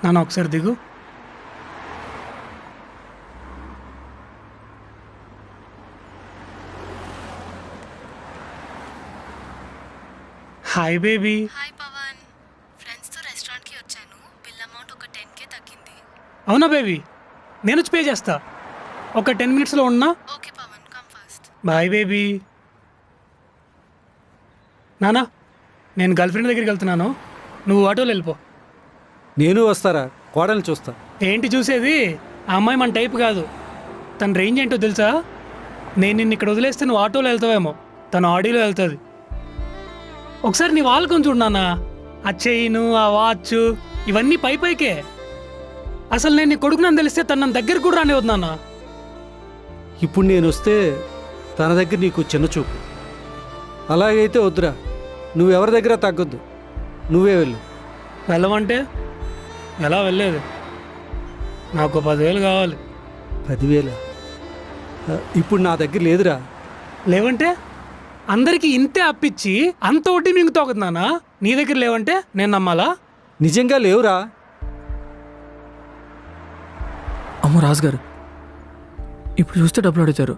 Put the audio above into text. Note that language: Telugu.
నాన్న ఒకసారి దిగు. Hi baby. హాయ్ పవన్, ఫ్రెండ్స్తో రెస్టారెంట్కి వచ్చాను. బిల్ అమౌంట్ ఒక 10K తగ్గింది. అవునా బేబీ, నేను వచ్చి పే చేస్తా. ఒక 10 మినిట్స్లో ఉన్నా. Okay Pavan, come fast. Bye baby. నానా, నేను గర్ల్ ఫ్రెండ్ దగ్గరికి వెళ్తున్నాను, నువ్వు ఆటోలో వెళ్ళిపో. నేను వస్తారా? కోడల్ని చూస్తా. ఏంటి చూసేది? ఆ అమ్మాయి మన టైప్ కాదు. తన రేంజ్ ఏంటో తెలుసా? నేను నిన్ను ఇక్కడ వదిలేస్తే నువ్వు ఆటోలో వెళ్తావేమో, తను ఆడీలో వెళ్తుంది. ఒకసారి నీ వాళ్ళు కొంచెం చూడన్నా. ఆ చైను, ఆ వాచ్, ఇవన్నీ పై పైకే. అసలు నేను నీ కొడుకునని తెలిస్తే తను నన్ను దగ్గర కూడా రానివద్దు నాన్న. ఇప్పుడు నేను వస్తే తన దగ్గర నీకు చిన్న చూపు. అలాగైతే వద్దురా, నువ్వెవరి దగ్గర తగ్గొద్దు, నువ్వే వెళ్ళు. వెళ్ళమంటే ఎలా వెళ్ళేది? నాకు 10,000 కావాలి. 10,000? ఇప్పుడు నా దగ్గర లేదురా. లేవంటే అందరికీ ఇంతే అప్పిచ్చి అంత ఒకటి మీకు తోగుతున్నానా? నీ దగ్గర లేవంటే నేను నమ్మాలా? నిజంగా లేవురా. అమ్మో రాజుగారు, ఇప్పుడు చూస్తే డబ్బులు అడుగుతారు.